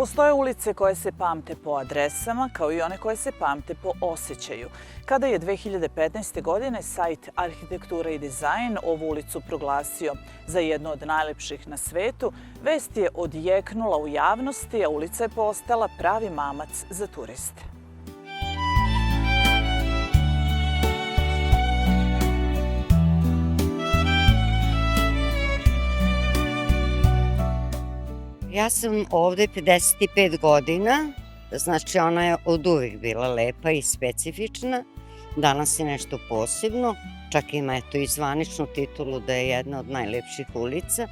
Postoje ulice koje se pamte po adresama, kao i one koje se pamte po osjećaju. Kada je 2015. godine sajt Arhitektura i dizajn ovu ulicu proglasio za jednu od najlepših na svetu, vest je odjeknula u javnosti, a ulica je postala pravi mamac za turiste. Ja sam ovde 55 godina, znači ona je od uvijek bila lepa i specifična. Danas je nešto posebno, čak ima i zvaničnu titulu da je jedna od najlepših ulica.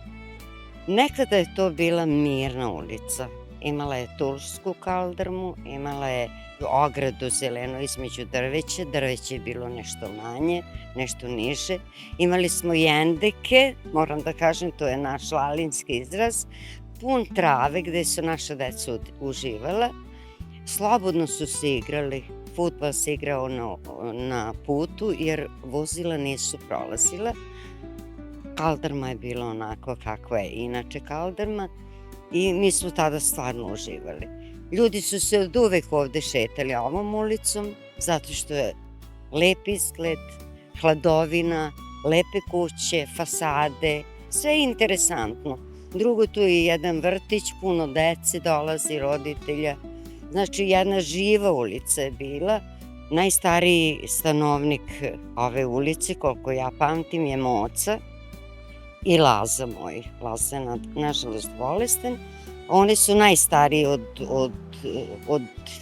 Nekada je to bila mirna ulica. Imala je tulsku kaldrmu, imala je ogradu zelenu između drveća, drveće je bilo nešto manje, nešto niže. Imali smo jendeke, moram da kažem, to je naš lalinski izraz, pun trave gde su naša deca uživala. Slobodno su se igrali, fudbal se igrao na putu jer vozila nisu prolazila. Kaldrma je bila onako kakva je inače kaldrma i mi smo tada stvarno uživali. Ljudi su se od uvek ovde šetali ovom ulicom zato što je lep izgled, hladovina, lepe kuće, fasade, sve je interesantno. Drugo, tu je jedan vrtić, puno dece dolazi, roditelja. Znači, jedna živa ulica je bila. Najstariji stanovnik ove ulice, koliko ja pamtim, je Moca i Laza moj. Laza je, nažalost, bolestan. Oni su najstariji od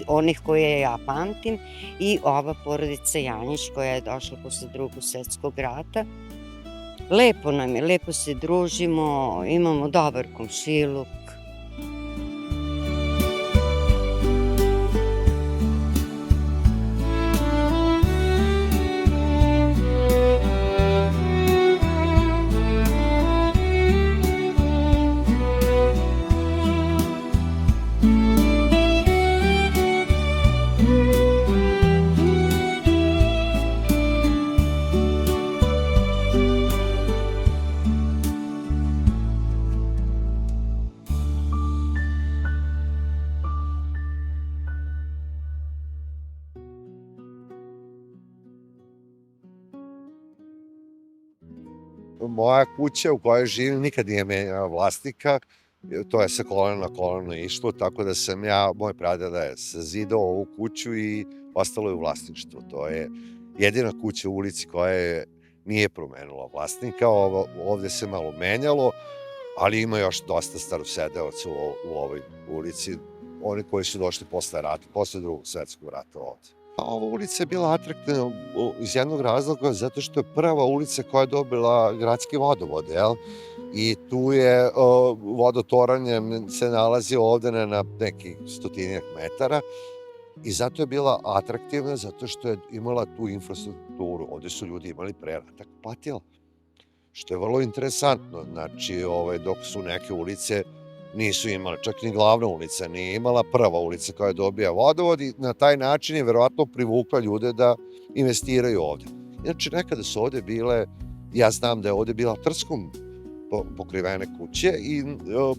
onih koje ja pamtim i ova porodica Janjić koja je došla posle Drugog svetskog rata. Lepo nam je, lepo se družimo, imamo dobar komšiluk. Moja kuća u kojoj živim nikad nije menjala vlasnika, to je sa kolena na koleno išlo, tako da sam ja, moj pradeda je sazidao ovu kuću i ostalo je u vlasništvu. To je jedina kuća u ulici koja nije promenila vlasnika, ovde se malo menjalo, ali ima još dosta starosedeoca u ovoj ulici, oni koji su došli posle rata, posle Drugog svetskog rata ovde. Ova ulica je bila atraktivna iz jednog razloga zato što je prva ulica koja je dobila gradski vodovod, jel? I tu je vodotoranje se nalazi ovde na nekih 100-tinjak metara i zato je bila atraktivna, zato što je imala tu infrastrukturu. Ovde su ljudi imali pre rata kupatila, što je vrlo interesantno. Znači, dok su neke ulice nisu imale, čak ni glavna ulica nije imala, prva ulica koja dobija vodovod i na taj način je verovatno privukla ljude da investiraju ovde. Inače, nekada su ovde bile, ja znam da je ovde bila trskom pokrivene kuće i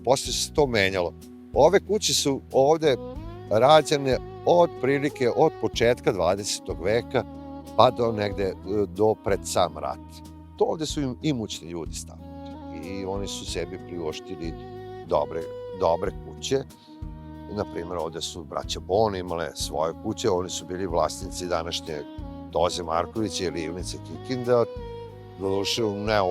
posle se to menjalo. Ove kuće su ovde rađene prilike od početka 20. veka pa do pred sam rat. To ovde su imućni ljudi stavili i oni su sebi priuštili dobre kuće. Naprimer, ovde su braća Bon imale svoje kuće, oni su bili vlasnici današnje Toze Markovića ili Ivnice Kikinda. Doduše, ne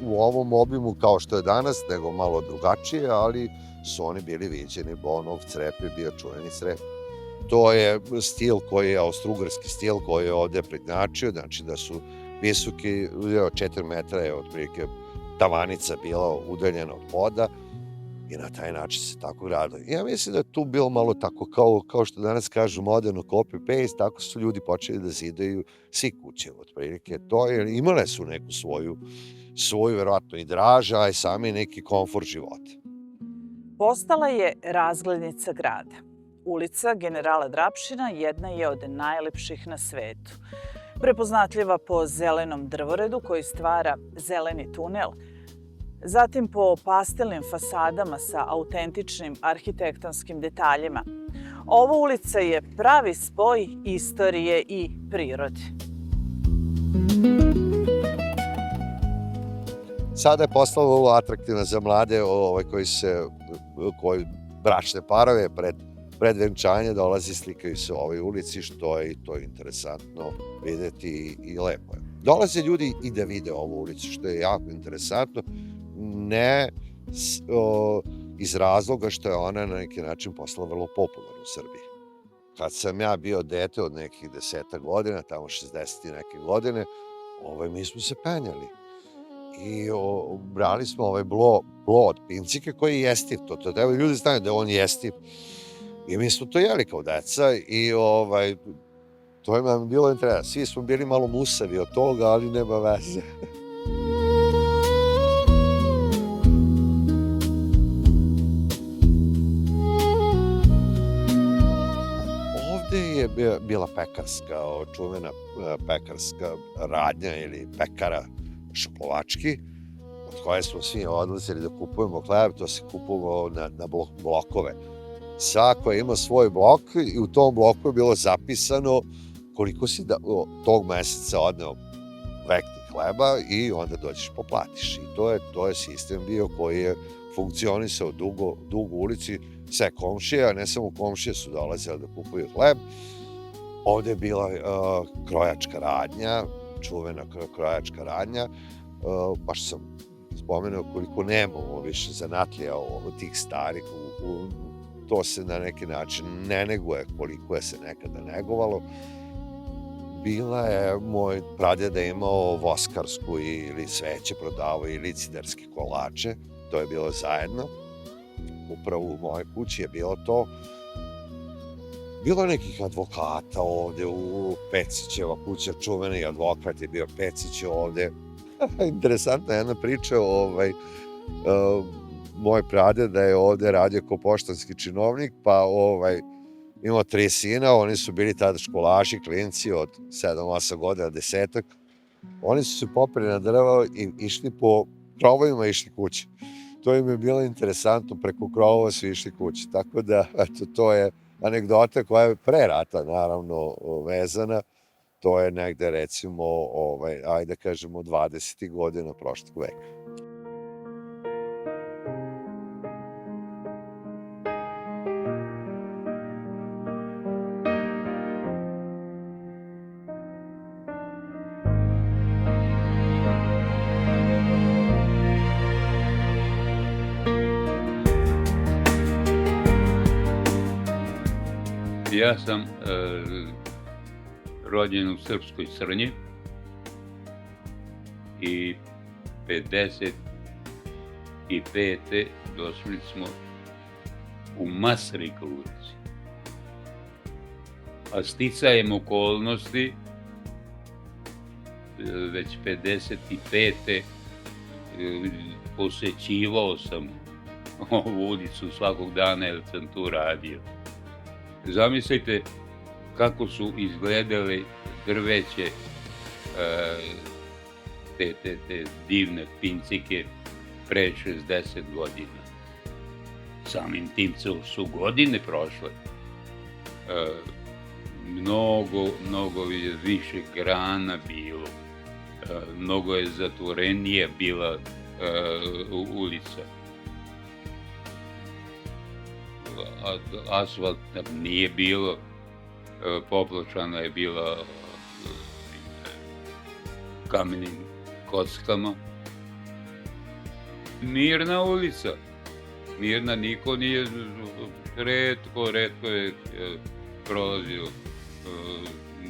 u ovom obimu kao što je danas, nego malo drugačije, ali su oni bili viđeni. Bonov crep je bio čuveni crep. To je stil koji je austrougarski stil koji je ovde prednjačio, znači da su visoki, 4 metra je otprilike tavanica bila udaljena od poda, i na taj način se tako gradilo. Ja mislim da je tu bilo malo tako, kao što danas kažu moderno copy-paste, tako su ljudi počeli da zidaju svi kuće, otprilike to, jer imale su neku svoju verovatno i draža, a i sami neki komfort života. Postala je razglednica grada. Ulica Generala Drapšina jedna je od najlepših na svetu. Prepoznatljiva po zelenom drvoredu koji stvara zeleni tunel, zatim po pastelnim fasadama sa autentičnim arhitektonskim detaljima. Ova ulica je pravi spoj istorije i prirode. Sada je postala vrlo atraktivna za mlade koji bračne parove pred venčanje dolazi, slikaju se u ovoj ulici, što je to interesantno videti i lepo je. Dolaze ljudi i da vide ovu ulicu, što je jako interesantno, ne iz razloga što je ona na neki način postala vrlo popularna u Srbiji. Kad sam ja bio dete od nekih 10 godina, tamo 60 i neke godine, mi smo se penjali. I brali smo ovaj blo od pincike koji je jestiv. To treba ljudi znaju da on jestiv. I mi smo to jeli kao deca i to je nam bilo interesantno. Svi smo bili malo musavi od toga, ali nema veze. Ovde je bila pekarska, čuvena pekarska radnja ili pekara Šoplovački, od koje smo svi odlazili da kupujemo hleb, to se kupovalo na blokove. Svako je imao svoj blok i u tom bloku je bilo zapisano koliko si tog meseca odneo vekni hleba i onda dođeš poplatiš. I to je sistem bio koji je funkcionisao dugo u ulici. Sve komšije, a ne samo komšije su dolazile da kupuju hleb. Ovde je bila krojačka radnja, čuvena krojačka radnja, baš sam spomenuo koliko nemamo više zanatlija tih starih, to se na neki način ne neguje koliko je se nekada negovalo. Bila je, moj pradeda imao voskarsku ili sveće prodavao ili ciderske kolače, to je bilo zajedno. Upravo u mojoj kući je bilo to. Bilo je nekih advokata ovde u Pecićeva kuća, čuveni advokat je bio Pecić ovde. Interesantna jedna priča, moj pradeda je ovde radio kao poštanski činovnik, pa imao 3 sina, oni su bili tada školaši, klinci od 7-8 godina, 10-ak. Oni su se popeli na drvo i išli po krovovima, išli kući. To im je bilo interesantno, preko krovova su išli kući. Tako da, eto, to je anegdota koja je pre rata, naravno, vezana. To je negde, recimo, ajde kažemo, 20. godina prošlog veka. Ja sam rođen u Srpskoj Srnji i 55. došli smo u Masarika ulici. A sticajem okolnosti, već 55. posećivao sam ovu ulicu svakog dana jer sam tu radio. Zamislite kako su izgledale drveće, te divne pincike pre 60 godina. Samim tim su godine prošle. Mnogo je više grana bilo, mnogo je zatvorenija bila ulica. Asfalt nije bilo, popločana je bila kamenim kockama. Mirna ulica, mirna, niko nije, retko je prolazio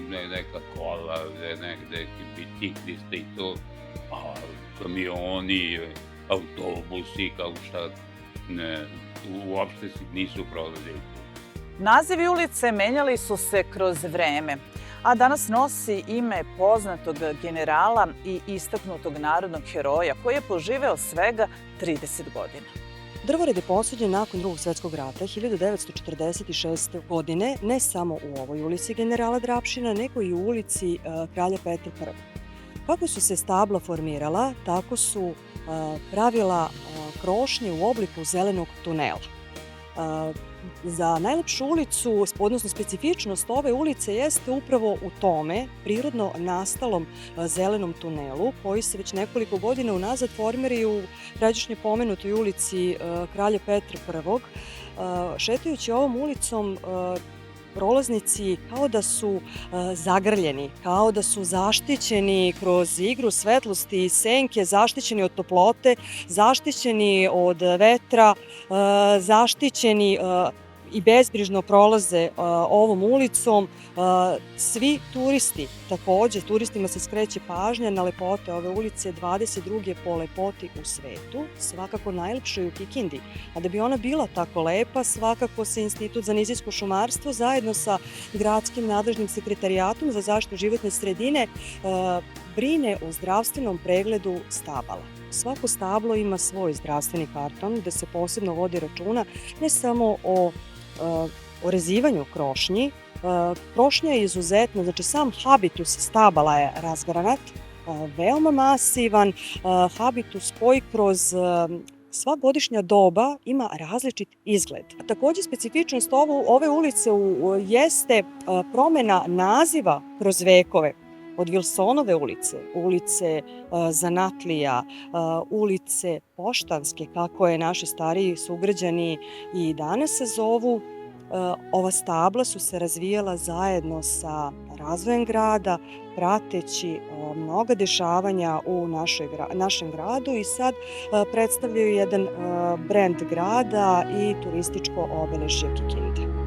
neka kola, negde bicikliste i to, a kamioni, autobusi, kao šta, ne, uopšte nisu prolazili. Nazivi ulice menjali su se kroz vreme, a danas nosi ime poznatog generala i istaknutog narodnog heroja koji je poživeo svega 30 godina. Drvored je posuđen nakon Drugog svjetskog rata 1946. godine ne samo u ovoj ulici generala Drapšina, nego i u ulici Kralja Petra I. Kako su se stabla formirala, tako su pravila krošnje u obliku zelenog tunela. Za najlepšu ulicu, odnosno specifičnost ove ulice jeste upravo u tome prirodno nastalom zelenom tunelu koji se već nekoliko godina unazad formira u pređašnje pomenutoj ulici Kralja Petra I. Šetajući ovom ulicom prolaznici kao da su zagrljeni, kao da su zaštićeni kroz igru svetlosti i senke, zaštićeni od toplote, zaštićeni od vetra, zaštićeni i bezbrižno prolaze ovom ulicom. Svi turisti, takođe, turistima se skreće pažnja na lepote ove ulice, 22. po lepoti u svetu, svakako najlepšoj u Kikindi. A da bi ona bila tako lepa, svakako se Institut za nizijsko šumarstvo zajedno sa gradskim nadležnim sekretarijatom za zaštitu životne sredine brine o zdravstvenom pregledu stabala. Svako stablo ima svoj zdravstveni karton gde se posebno vodi računa ne samo o orezivanju krošnji. Krošnja je izuzetno, znači sam habitus stabala je razgranat, veoma masivan, habitus koji kroz sva godišnja doba ima različit izgled. Takođe, specifičnost ove ulice jeste promena naziva kroz vekove. Od Vilsonove ulice, ulice Zanatlija, ulice Poštanske, kako je naši stariji sugrađani i danas se zovu. Ova stabla su se razvijala zajedno sa razvojem grada, prateći mnoga dešavanja u našem gradu i sad predstavljaju jedan brend grada i turističko obeležje Kikinde.